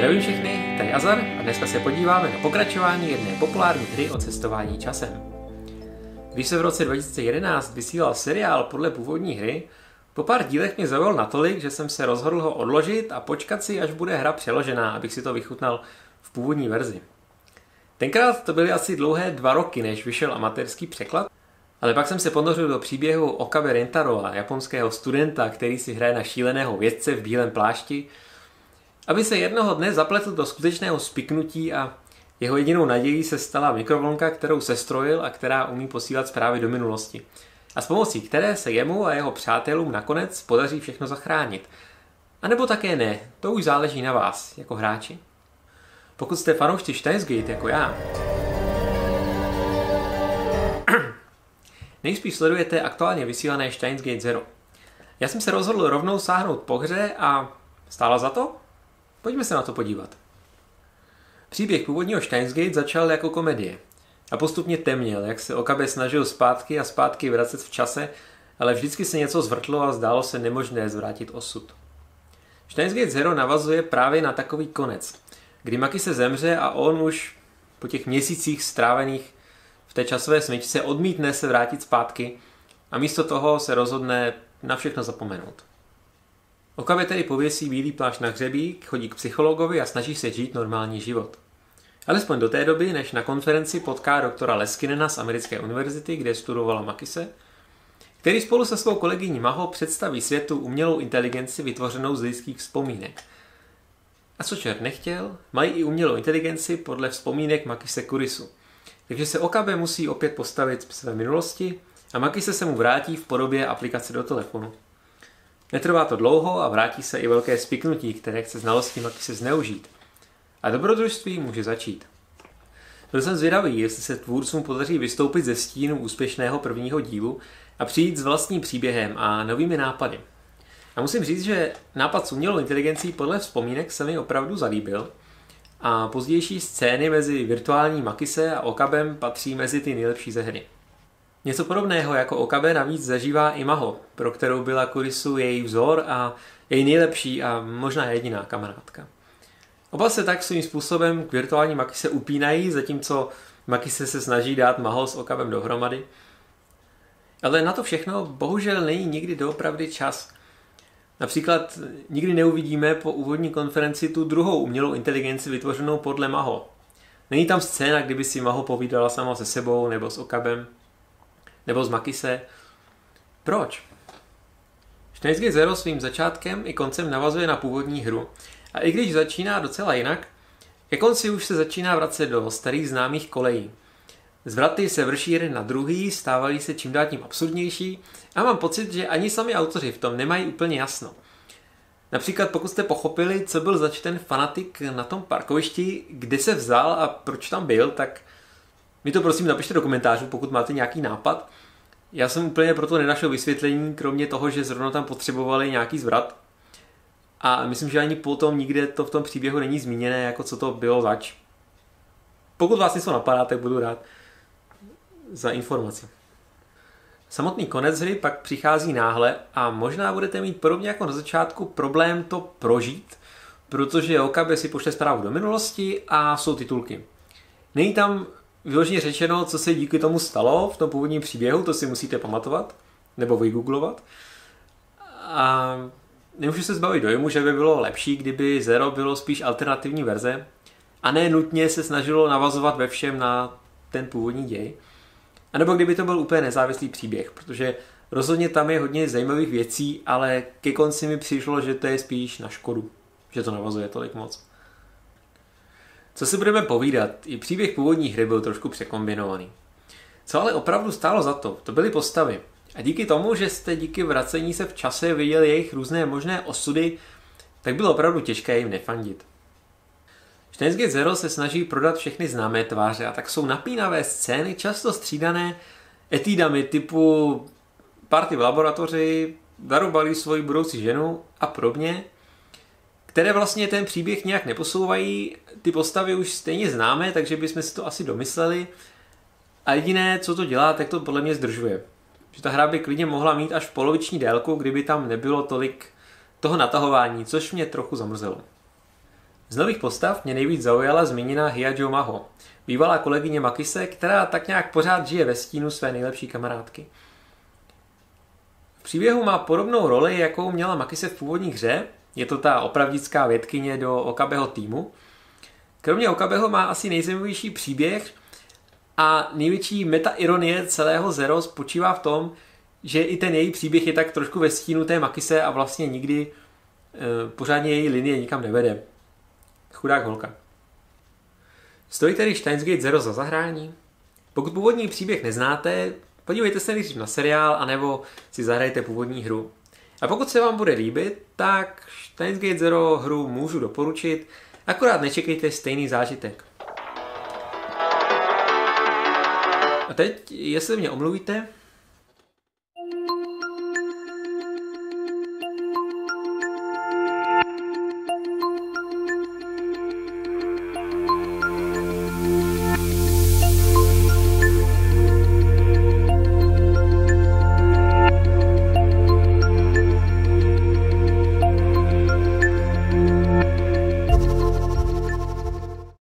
Zdravím všechny, tady Azar a dneska se podíváme na pokračování jedné populární hry o cestování časem. Když se v roce 2011 vysílal seriál podle původní hry, po pár dílech mě zaujal natolik, že jsem se rozhodl ho odložit a počkat si, až bude hra přeložená, abych si to vychutnal v původní verzi. Tenkrát to byly asi dlouhé 2 roky, než vyšel amatérský překlad, ale pak jsem se ponořil do příběhu Okabe Rentarova, japonského studenta, který si hraje na šíleného vědce v bílém plášti, aby se jednoho dne zapletl do skutečného spiknutí a jeho jedinou nadějí se stala mikrovlnka, kterou sestrojil a která umí posílat zprávy do minulosti. A s pomocí které se jemu a jeho přátelům nakonec podaří všechno zachránit. A nebo také ne, to už záleží na vás, jako hráči. Pokud jste fanoušci Steins Gate jako já, nejspíš sledujete aktuálně vysílané Steins Gate Zero. Já jsem se rozhodl rovnou sáhnout po hře a stálo za to? Pojďme se na to podívat. Příběh původního Steins Gate začal jako komedie a postupně temněl, jak se Okabe snažil zpátky a zpátky vracet v čase, ale vždycky se něco zvrtlo a zdálo se nemožné zvrátit osud. Steins Gate Zero navazuje právě na takový konec, kdy Maki se zemře a on už po těch měsících strávených v té časové smyčce odmítne se vrátit zpátky a místo toho se rozhodne na všechno zapomenout. Okabe tedy pověsí bílý plášť na hřebík, chodí k psychologovi a snaží se žít normální život. Alespoň do té doby, než na konferenci potká doktora Leskinena z americké univerzity, kde studovala Makise, který spolu se svou kolegyní Maho představí světu umělou inteligenci vytvořenou z lidských vzpomínek. A co čert nechtěl, mají i umělou inteligenci podle vzpomínek Makise Kurisu. Takže se Okabe musí opět postavit v své minulosti a Makise se mu vrátí v podobě aplikace do telefonu. Netrvá to dlouho a vrátí se i velké spiknutí, které chce znalosti Makise zneužít. A dobrodružství může začít. Byl jsem zvědavý, jestli se tvůrcům podaří vystoupit ze stínu úspěšného prvního dílu a přijít s vlastním příběhem a novými nápady. A musím říct, že nápad s umělou inteligencí podle vzpomínek se mi opravdu zalíbil a pozdější scény mezi virtuální Makise a Okabem patří mezi ty nejlepší ze hry. Něco podobného jako Okabe navíc zažívá i Maho, pro kterou byla Kurisu její vzor a její nejlepší a možná jediná kamarádka. Oba se tak svým způsobem k virtuální Makise upínají, zatímco Makise se snaží dát Maho s Okabem dohromady. Ale na to všechno bohužel není nikdy doopravdy čas. Například nikdy neuvidíme po úvodní konferenci tu druhou umělou inteligenci vytvořenou podle Maho. Není tam scéna, kdyby si Maho povídala sama se sebou nebo s Okabem nebo z Makise. Proč? Steins Gate Zero svým začátkem i koncem navazuje na původní hru. A i když začíná docela jinak, ke konci už se začíná vracet do starých známých kolejí. Zvraty se vrší jeden na druhý, stávají se čím dál tím absurdnější a mám pocit, že ani sami autoři v tom nemají úplně jasno. Například pokud jste pochopili, co byl zač ten fanatik na tom parkovišti, kde se vzal a proč tam byl, tak mi to prosím napište do komentářů, pokud máte nějaký nápad. Já jsem úplně proto nenašel vysvětlení, kromě toho, že zrovna tam potřebovali nějaký zvrat. A myslím, že ani potom nikde to v tom příběhu není zmíněné, jako co to bylo zač. Pokud vás něco napadá, tak budu rád za informaci. Samotný konec hry pak přichází náhle a možná budete mít podobně jako na začátku problém to prožít, protože Okabe si pošle zprávu do minulosti a jsou titulky. Není tam vyloženě řečeno, co se díky tomu stalo v tom původním příběhu, to si musíte pamatovat, nebo vygooglovat. A nemůžu se zbavit dojmu, že by bylo lepší, kdyby Zero bylo spíš alternativní verze a ne nutně se snažilo navazovat ve všem na ten původní děj. A nebo kdyby to byl úplně nezávislý příběh, protože rozhodně tam je hodně zajímavých věcí, ale ke konci mi přišlo, že to je spíš na škodu, že to navazuje tolik moc. Co si budeme povídat, i příběh původní hry byl trošku překombinovaný. Co ale opravdu stálo za to byly postavy. A díky tomu, že jste díky vracení se v čase viděli jejich různé možné osudy, tak bylo opravdu těžké jim nefandit. Steins Gate Zero se snaží prodat všechny známé tváře a tak jsou napínavé scény často střídané etýdami typu party v laboratoři, darovali svoji budoucí ženu a podobně, které vlastně ten příběh nějak neposouvají, ty postavy už stejně známe, takže bychom si to asi domysleli a jediné, co to dělá, tak to podle mě zdržuje. Že ta hra by klidně mohla mít až poloviční délku, kdyby tam nebylo tolik toho natahování, což mě trochu zamrzelo. Z nových postav mě nejvíc zaujala zmíněná Hyajo Maho, bývalá kolegyně Makise, která tak nějak pořád žije ve stínu své nejlepší kamarádky. V příběhu má podobnou roli, jakou měla Makise v původní hře, je to ta opravdická vědkyně do Okabeho týmu. Kromě Okabeho má asi nejzajímavější příběh a největší meta-ironie celého Zero spočívá v tom, že i ten její příběh je tak trošku ve stínu té Makise a vlastně nikdy pořádně její linie nikam nevede. Chudák holka. Stojí tedy Steins Gate Zero za zahrání? Pokud původní příběh neznáte, podívejte se nejdřív na seriál, anebo si zahrajte původní hru. A pokud se vám bude líbit, tak Steins Gate Zero hru můžu doporučit, akorát nečekejte stejný zážitek. A teď, jestli mě omluvíte,